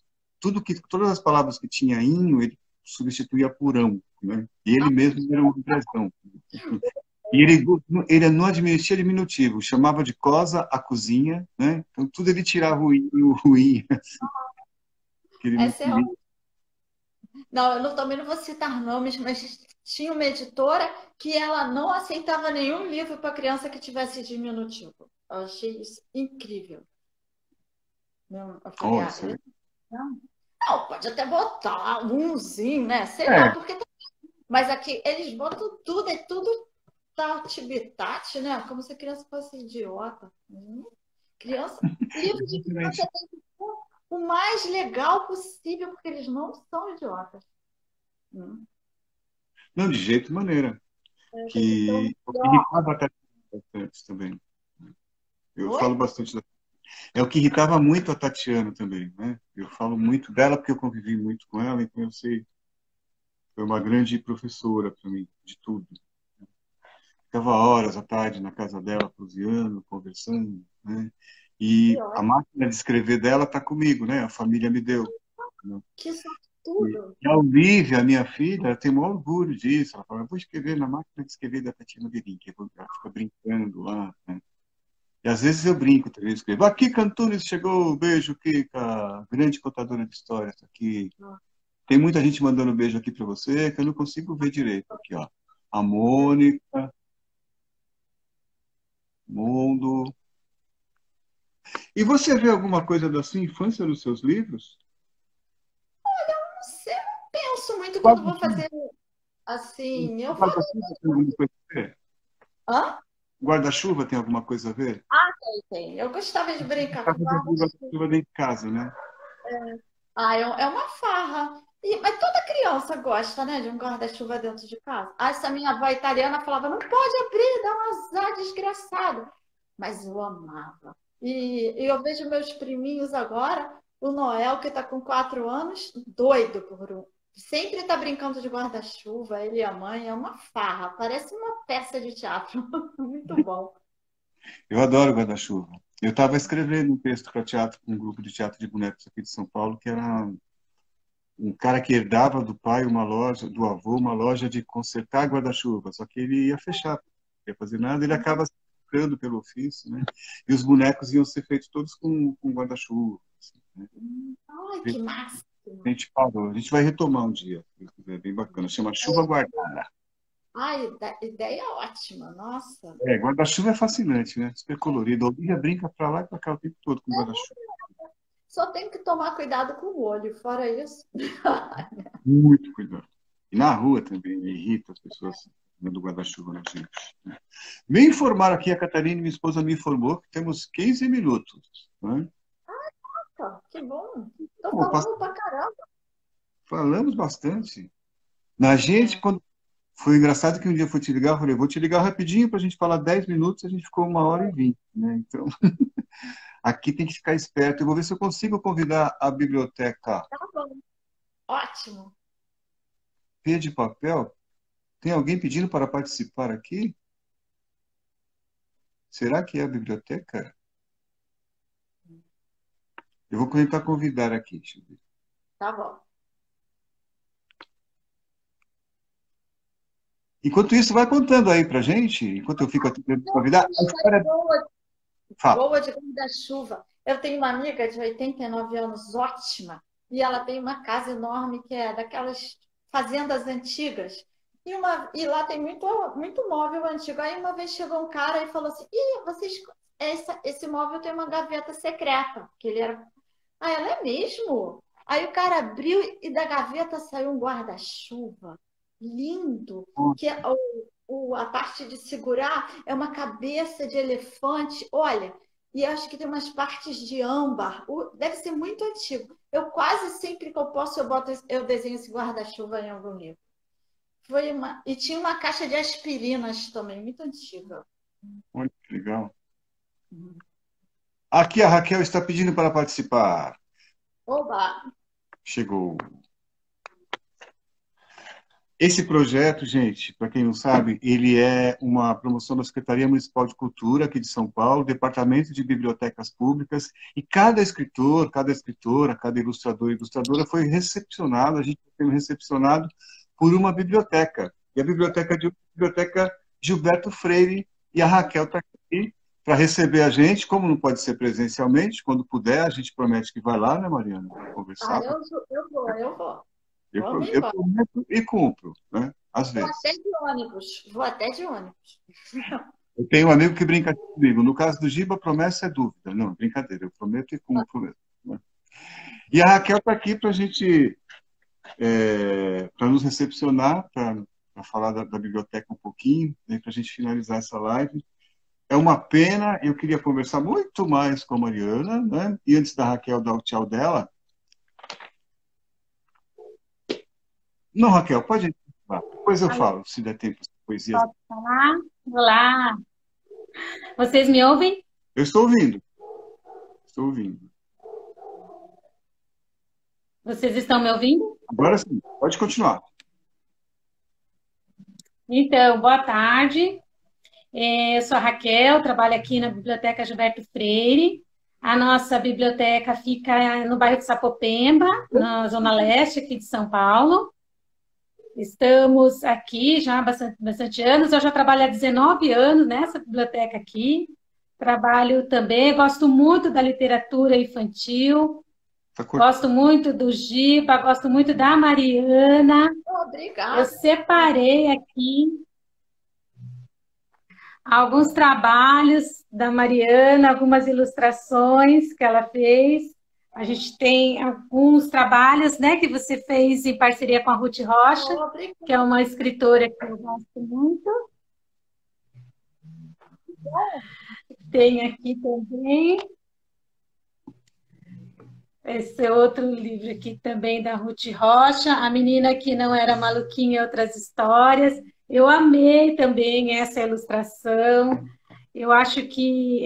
todas as palavras que tinha inho, ele substituía por ão, né? E ele mesmo era um Andrezão. E ele não admitia diminutivo, chamava de cosa a cozinha, né? Então tudo ele tirava o inho, assim, que ele não Essa é queria. Não, também não vou citar nomes, mas tinha uma editora que ela não aceitava nenhum livro para criança que tivesse diminutivo. Eu achei isso incrível. Eu falei, Oh, isso não, pode até botar umzinho, né? Sei é. lá, porque. Mas aqui eles botam tudo, é tudo tati-bitate, né? Como se a criança fosse idiota. Criança, livro de criança tem que ser o mais legal possível, porque eles não são idiotas. Não, de jeito e maneira. Tem que ser O que irritava a Tatiana bastante também. Eu Oi? falo bastante É o que irritava muito a Tatiana também, né? Eu falo muito dela porque eu convivi muito com ela, então eu sei, foi uma grande professora para mim, de tudo. Ficava horas à tarde na casa dela, cozinhando, conversando, né? Que E a ótimo, máquina de escrever dela está comigo, né? A família me deu, né? que sortudo. E a Olivia, a minha filha, ela tem o maior orgulho disso. Ela fala, eu vou escrever na máquina de escrever da Tatiana Birinque. Ela fica brincando lá, né? E às vezes eu brinco também, eu escrevo. Aqui, Cantunes chegou, beijo, Kika, grande contadora de histórias aqui. Tem muita gente mandando beijo aqui para você que eu não consigo ver direito. Aqui, ó. A Mônica, Mundo. E você vê alguma coisa da sua infância nos seus livros? Não sei, eu não penso muito quando vou Guarda-chuva fazer assim. Eu falo, guarda-chuva tem alguma coisa a ver? hã? Guarda-chuva tem alguma coisa a ver? Tem. Eu gostava de brincar Tá com fazendo guarda-chuva. guarda-chuva dentro de casa, né? É uma farra. Mas toda criança gosta, né, de um guarda-chuva dentro de casa. Essa minha avó italiana falava, não pode abrir, dá um azar desgraçado. Mas eu amava. E eu vejo meus priminhos agora, o Noel, que está com 4 anos, doido por um. Sempre está brincando de guarda-chuva, ele e a mãe, é uma farra, parece uma peça de teatro. Muito bom. Eu adoro guarda-chuva. Eu estava escrevendo um texto para teatro, com um grupo de teatro de bonecos aqui de São Paulo, que era um cara que herdava do pai uma loja, do avô, uma loja de consertar guarda-chuva, só que ele ia fechar, não ia fazer nada, ele acaba se ficando pelo ofício, né? E os bonecos iam ser feitos todos com guarda-chuva. Assim, né? Ai, que massa! A gente parou, a gente vai retomar um dia, é bem bacana, chama Chuva Guardada. Ai, ideia ótima, nossa. É, guarda-chuva é fascinante, né? Super colorido. A Olivia brinca pra lá e pra cá o tempo todo com guarda-chuva. Só tem que tomar cuidado com o olho, fora isso. Muito cuidado. E na rua também, me irrita as pessoas dando guarda-chuva na gente, né? Me informaram aqui, a Catarina, minha esposa, me informou que temos 15 minutos. Né? Que bom. Tô Pô, falando pra caramba. falamos bastante. Na gente, É. quando foi engraçado que um dia eu fui te ligar, eu falei, vou te ligar rapidinho para a gente falar 10 minutos, a gente ficou 1h20, né? Então, aqui tem que ficar esperto. Eu vou ver se eu consigo convidar a biblioteca Tá bom. Ótimo. P de Papel. Tem alguém pedindo para participar aqui? Será que é a biblioteca? Eu vou tentar convidar aqui. Deixa eu ver. Tá bom. Enquanto isso, vai contando aí pra gente, enquanto eu fico aqui tentando Não, convidar. uma A história história. Fala. boa de guarda-chuva. Eu tenho uma amiga de 89 anos, ótima, e ela tem uma casa enorme que é daquelas fazendas antigas. E lá tem muito, muito móvel antigo. Aí uma vez chegou um cara e falou assim: Ih, esse móvel tem uma gaveta secreta. Que ele era. Ah, ela é mesmo? Aí o cara abriu e da gaveta saiu um guarda-chuva lindo, que é a parte de segurar é uma cabeça de elefante. Olha, e acho que tem umas partes de âmbar. Deve ser muito antigo. Eu quase sempre que eu posso, eu desenho esse guarda-chuva em algum livro. E tinha uma caixa de aspirinas também, muito antiga. Olha que legal. Aqui a Raquel está pedindo para participar. Oba! Chegou. Esse projeto, gente, para quem não sabe, ele é uma promoção da Secretaria Municipal de Cultura aqui de São Paulo, Departamento de Bibliotecas Públicas, e cada escritor, cada escritora, cada ilustrador e ilustradora foi recepcionado, a gente foi recepcionado por uma biblioteca. E a biblioteca Gilberto Freire, e a Raquel está aqui para receber a gente, como não pode ser presencialmente, quando puder, a gente promete que vai lá, né, Mariana, para conversar. Eu vou. Eu Vamos prometo e cumpro, né? Às Vou vezes. até de ônibus. Vou até de ônibus. Eu tenho um amigo que brinca comigo. No caso do Giba, a promessa é dúvida. Não, brincadeira. Eu prometo e cumpro mesmo. Né? E a Raquel está aqui para a gente, para nos recepcionar, para falar da biblioteca um pouquinho, né, para a gente finalizar essa live. É uma pena, eu queria conversar muito mais com a Mariana, né? E antes da Raquel dar o tchau dela. Não, Raquel, pode falar. Depois eu falo, se der tempo. Poesia. Posso falar? Olá! Vocês me ouvem? Eu estou ouvindo. Estou ouvindo. Vocês estão me ouvindo? Agora sim, pode continuar. Então, boa tarde. Eu sou a Raquel, trabalho aqui na Biblioteca Gilberto Freire. A nossa biblioteca fica no bairro de Sapopemba, na Zona Leste aqui de São Paulo. Estamos aqui já há bastante anos. Eu já trabalho há 19 anos nessa biblioteca aqui. Trabalho também, gosto muito da literatura infantil. Gosto muito do Giba, gosto muito da Mariana. Obrigada. Eu separei aqui alguns trabalhos da Mariana, algumas ilustrações que ela fez. A gente tem alguns trabalhos, né, que você fez em parceria com a Ruth Rocha, que é uma escritora que eu gosto muito. Tem aqui também esse outro livro aqui também da Ruth Rocha, A Menina que Não Era Maluquinha e Outras Histórias. Eu amei também essa ilustração. Eu acho que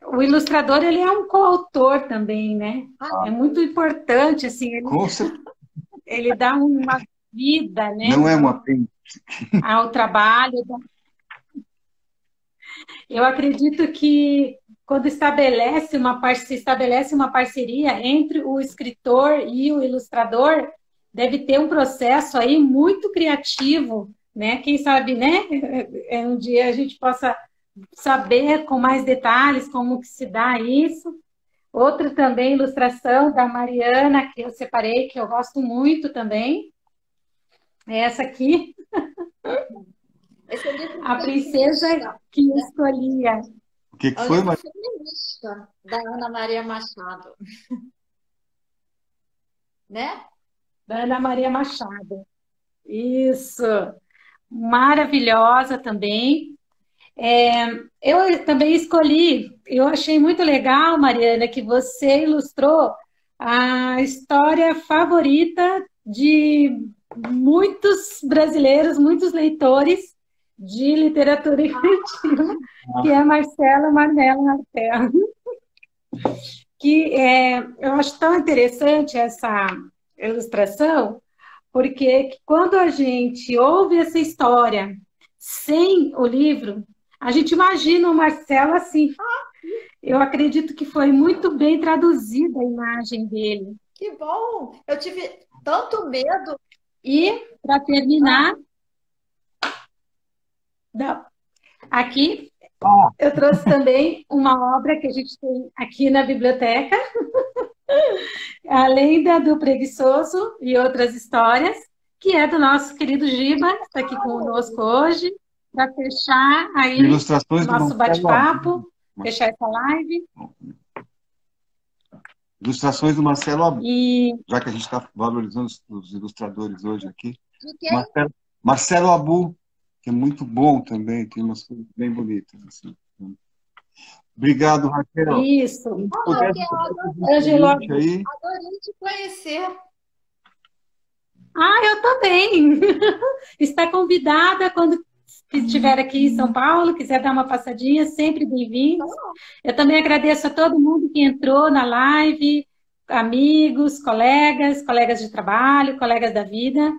o ilustrador, ele é um coautor também, né? É muito importante, assim, ele dá uma vida, né? Não é uma pena. Ao trabalho. Eu acredito que quando se estabelece uma parceria entre o escritor e o ilustrador, deve ter um processo aí muito criativo, né? Quem sabe, né? Um dia a gente possa saber com mais detalhes como que se dá isso. Outra também, ilustração da Mariana, que eu separei, que eu gosto muito também. É essa aqui. A Princesa que Escolhia. O que foi, Mariana? Feminista, da Ana Maria Machado. Né? Da Ana Maria Machado. Isso. Maravilhosa também. Eu também escolhi, eu achei muito legal, Mariana, que você ilustrou a história favorita de muitos brasileiros, muitos leitores de literatura infantil, que é Marcelo Marmelo Martel. Eu acho tão interessante essa ilustração, porque quando a gente ouve essa história sem o livro, a gente imagina o Marcelo assim. Eu acredito que foi muito bem traduzida a imagem dele. Que bom! Eu tive tanto medo. E, para terminar, aqui eu trouxe também uma obra que a gente tem aqui na biblioteca, além do Preguiçoso e Outras Histórias, que é do nosso querido Giba, que está aqui conosco hoje, para fechar aí o nosso bate-papo, fechar essa live. Ilustrações do Marcelo Abu. Já que a gente está valorizando os ilustradores hoje aqui. Marcelo Abu, que é muito bom também, tem umas coisas bem bonitas. Assim. Obrigado, Raquel. Isso. Adorei te conhecer. Eu também. Está convidada quando estiver aqui em São Paulo, quiser dar uma passadinha, sempre bem-vindos. Eu também agradeço a todo mundo que entrou na live, amigos, colegas de trabalho, colegas da vida,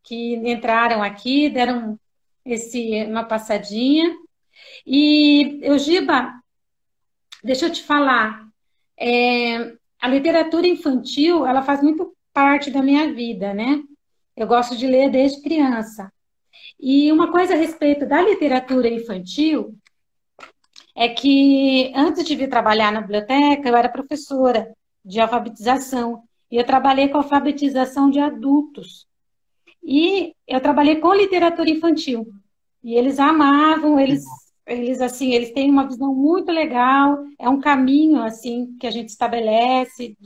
que entraram aqui, deram uma passadinha. E, Eugiba, deixa eu te falar, a literatura infantil, ela faz muito parte da minha vida, né? Eu gosto de ler desde criança. E uma coisa a respeito da literatura infantil é que, antes de vir trabalhar na biblioteca, eu era professora de alfabetização. E eu trabalhei com alfabetização de adultos. E eu trabalhei com literatura infantil. E eles amavam, assim, eles têm uma visão muito legal, é um caminho, assim, que a gente estabelece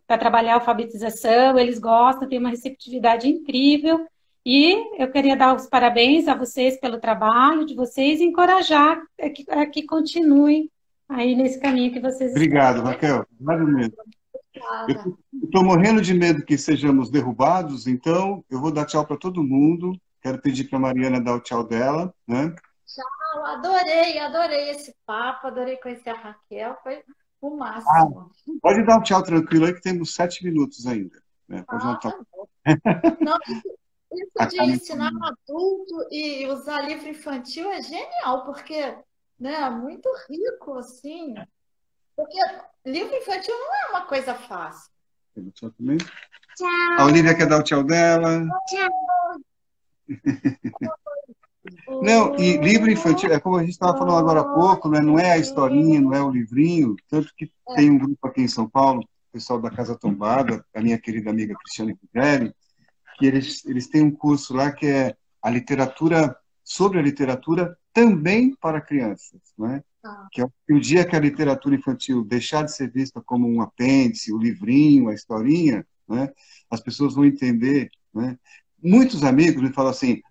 para trabalhar a alfabetização, eles gostam, tem uma receptividade incrível, e eu queria dar os parabéns a vocês pelo trabalho de vocês e encorajar a que continuem aí nesse caminho que vocês Obrigado, estão. Raquel. Obrigado mesmo. Obrigada. Eu estou morrendo de medo que sejamos derrubados, então eu vou dar tchau para todo mundo. Quero pedir para a Mariana dar o tchau dela, né? Tchau, adorei esse papo, adorei conhecer a Raquel, foi o máximo. Pode dar um tchau tranquilo aí, que temos 7 minutos ainda. Né? Pode dar um tchau. Tá bom. Não, isso de ensinar adulto e usar livro infantil é genial, porque, né, é muito rico, assim. Porque livro infantil não é uma coisa fácil. Tchau também. Tchau. A Olivia quer dar o tchau dela. Tchau. Não, e livro infantil, é como a gente estava falando agora há pouco, né? Não é a historinha, não é o livrinho, tanto que tem um grupo aqui em São Paulo, o pessoal da Casa Tombada, a minha querida amiga Cristiane Pugliese, que eles têm um curso lá que é a literatura, sobre a literatura também para crianças, né? Que é o dia que a literatura infantil deixar de ser vista como um apêndice, o livrinho, a historinha, né? As pessoas vão entender, né? Muitos amigos me falam assim,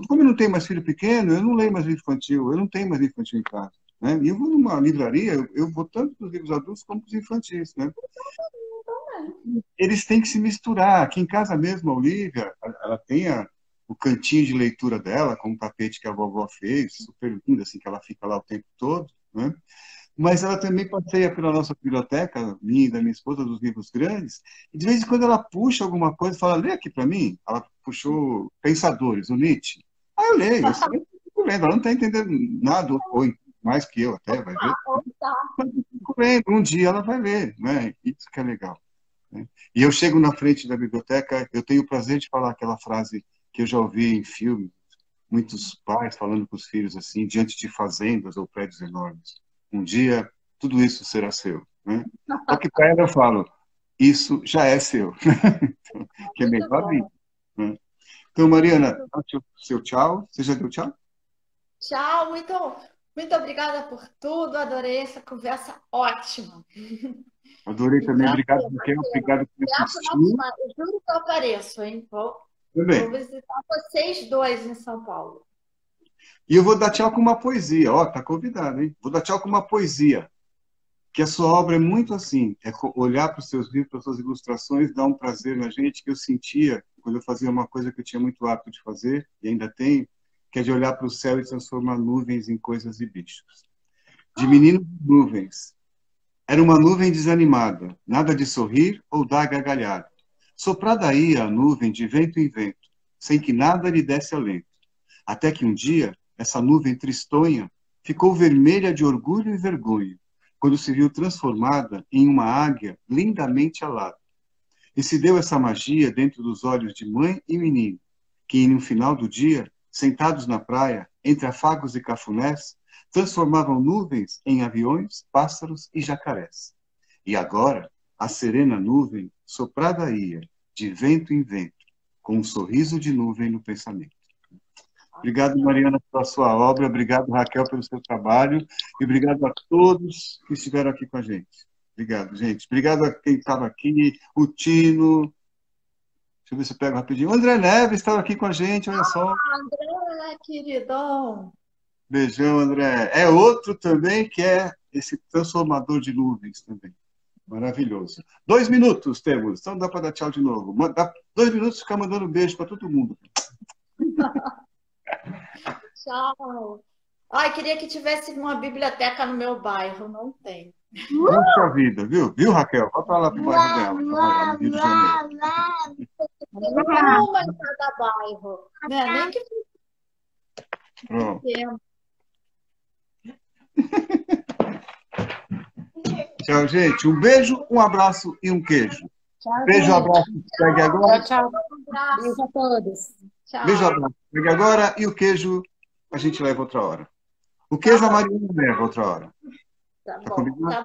como eu não tenho mais filho pequeno, eu não leio mais livro infantil, eu não tenho mais livro infantil em casa. Né? E eu vou numa livraria, eu vou tanto para os livros adultos como para os infantis. Né? Eles têm que se misturar. Aqui em casa mesmo, a Olivia, ela tem o cantinho de leitura dela, com um tapete que a vovó fez, super lindo, assim, que ela fica lá o tempo todo. Né? Mas ela também passeia pela nossa biblioteca, minha e da minha esposa, dos livros grandes, e de vez em quando ela puxa alguma coisa e fala, lê aqui para mim. Ela puxou Pensadores, o Nietzsche. Aí eu leio, eu sempre fico lendo, ela não está entendendo nada, ou mais que eu até, vai ver. Mas eu fico lendo, um dia ela vai ler, né? Isso que é legal. Né? E eu chego na frente da biblioteca, eu tenho o prazer de falar aquela frase que eu já ouvi em filmes, muitos pais falando para os filhos assim, diante de fazendas ou prédios enormes. Um dia, tudo isso será seu. Né? Só que para ela eu falo, isso já é seu. Então, que é melhor ainda. Né? Então, Mariana, dá o seu tchau. Você já deu tchau? Tchau, muito obrigada por tudo. Adorei essa conversa ótima. Adorei também. Obrigado, Raquel. Obrigado por assistir. Eu juro que eu apareço, hein? Vou visitar vocês dois em São Paulo. E eu vou dar tchau com uma poesia. Ó, tá convidado, hein? Vou dar tchau com uma poesia. Que a sua obra é muito assim. É olhar para os seus livros, para as suas ilustrações, dá um prazer na gente que eu sentia quando eu fazia uma coisa que eu tinha muito hábito de fazer, e ainda tenho, que é de olhar para o céu e transformar nuvens em coisas e bichos. De menino de nuvens. Era uma nuvem desanimada, nada de sorrir ou dar gargalhada. Soprada ia a nuvem de vento em vento, sem que nada lhe desse alento. Até que um dia, essa nuvem tristonha ficou vermelha de orgulho e vergonha, quando se viu transformada em uma águia lindamente alada. E se deu essa magia dentro dos olhos de mãe e menino, que no final do dia, sentados na praia, entre afagos e cafunés, transformavam nuvens em aviões, pássaros e jacarés. E agora, a serena nuvem soprada ia, de vento em vento, com um sorriso de nuvem no pensamento. Obrigado, Mariana, pela sua obra. Obrigado, Raquel, pelo seu trabalho. E obrigado a todos que estiveram aqui com a gente. Obrigado, gente. Obrigado a quem estava aqui, o Tino. Deixa eu ver se eu pego rapidinho. O André Neves estava aqui com a gente, olha só. André, queridão. Beijão, André. É outro também que é esse transformador de nuvens também. Maravilhoso. 2 minutos temos, então dá para dar tchau de novo. Dá 2 minutos e ficar mandando beijo para todo mundo. Tchau. Ai, queria que tivesse uma biblioteca no meu bairro, não tem. Puxa vida, viu? Viu, Raquel? Vai para lá pro bairro dela, no Rio de Janeiro. uma em cada bairro. Né? Nem que Pronto. tempo. Tchau, gente. Um beijo, um abraço e um queijo. Tchau, Beijo, gente. abraço. Segue agora. Tchau, tchau. Um abraço. Beijo a todos. Tchau. Beijo, abraço. Segue agora e o queijo a gente leva outra hora. O queijo a Mariana leva outra hora. Tá Tá bom. combinado? Tá